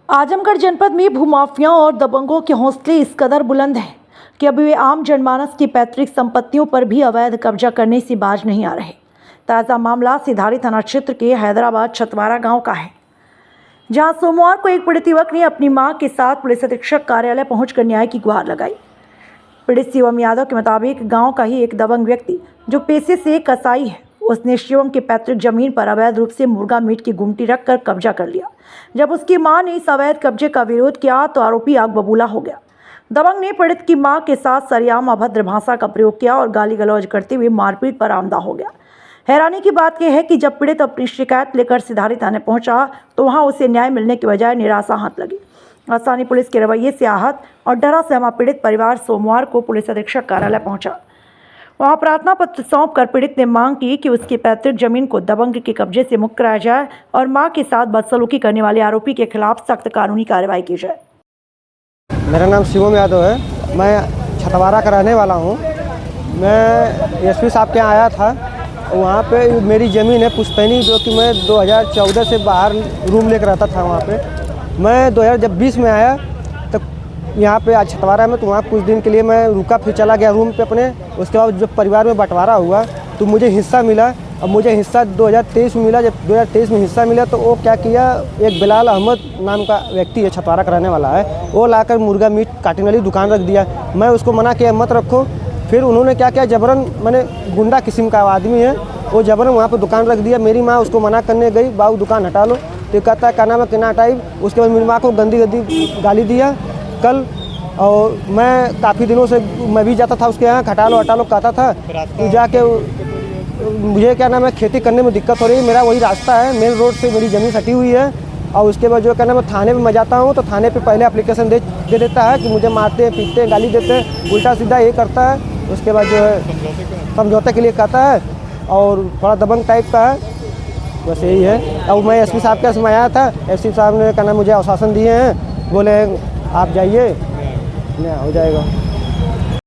आजमगढ़ जनपद में भूमाफियाओं और दबंगों के हौसले इस कदर बुलंद हैं कि अभी वे आम जनमानस की पैतृक संपत्तियों पर भी अवैध कब्जा करने से बाज नहीं आ रहे। ताज़ा मामला सिधारी थाना क्षेत्र के हैदराबाद छतवारा गांव का है, जहां सोमवार को एक पीड़ित युवक ने अपनी मां के साथ पुलिस अधीक्षक कार्यालय पहुंचकर न्याय की गुहार लगाई। पीड़ित शिवम यादव के मुताबिक गाँव का ही एक दबंग व्यक्ति जो पेशे से कसाई है, उसने शिवम के पैतृक जमीन पर अवैध रूप से मुर्गा मीट की गुमटी रखकर कब्जा कर लिया। जब उसकी मां ने इस अवैध कब्जे का विरोध किया तो आरोपी आग बबूला हो गया। दबंग ने पीड़ित की मां के साथ सरेआम अभद्र भाषा का प्रयोग किया और गाली गलौज करते हुए मारपीट पर आमदा हो गया। हैरानी की बात यह है कि जब पीड़ित अपनी शिकायत लेकर सिधारी थाने पहुंचा तो वहां उसे न्याय मिलने के बजाय निराशा हाथ लगी। स्थानीय पुलिस के रवैये से आहत और डरा सहमा पीड़ित परिवार सोमवार को पुलिस अधीक्षक कार्यालय पहुंचा। वहां प्रार्थना पत्र सौंप कर पीड़ित ने मांग की कि उसकी पैतृक जमीन को दबंग के कब्जे से मुक्त कराया जाए और मां के साथ बदसलूकी करने वाले आरोपी के खिलाफ सख्त कानूनी कार्रवाई की जाए। मेरा नाम शिवम यादव है, मैं छतवारा का रहने वाला हूँ। मैं एसपी साहब के यहाँ आया था, वहाँ पे मेरी ज़मीन है पुश्तैनी, जो कि मैं 2014 से बाहर रूम लेकर रहता था। वहाँ पे मैं 2020 में आया तब यहाँ पे आज छतवारा में, तो वहाँ कुछ दिन के लिए मैं रुका, फिर चला गया रूम पे अपने। उसके बाद जब परिवार में बंटवारा हुआ तो मुझे हिस्सा मिला। अब मुझे हिस्सा 2023 में मिला। जब 2023 में हिस्सा मिला तो वो क्या किया, एक बिलाल अहमद नाम का व्यक्ति है, छतवारा का रहने वाला है, वो लाकर मुर्गा मीट काटने वाली दुकान रख दिया। मैं उसको मना किया मत रखो। फिर उन्होंने क्या किया, जबरन, मैंने गुंडा किस्म का आदमी है, वो जबरन वहाँ पर दुकान रख दिया। मेरी माँ उसको मना करने गई, बाबू दुकान हटा लो, तो कहता है क्या नाम है, किना हटाई। उसके बाद मेरी माँ को गंदी गाली दिया कल। और मैं काफ़ी दिनों से मैं भी जाता था उसके यहाँ, हटा लो कहता था। तो जाके मुझे क्या नाम है, खेती करने में दिक्कत हो रही है। मेरा वही रास्ता है, मेन रोड से मेरी ज़मीन हटी हुई है। और उसके बाद जो क्या नाम है, थाने में मैं जाता हूँ तो थाने पे पहले एप्लीकेशन दे देता है कि मुझे मारते हैं, पीटते हैं, गाली देते हैं, उल्टा सीधा ये करता है। उसके बाद जो है समझौते के लिए कहता है और थोड़ा दबंग टाइप का है, बस यही है। और मैं एसपी साहब के समय आया था, एसपी साहब ने क्या नाम मुझे आश्वासन दिए हैं, बोले आप जाइए, हो जाएगा।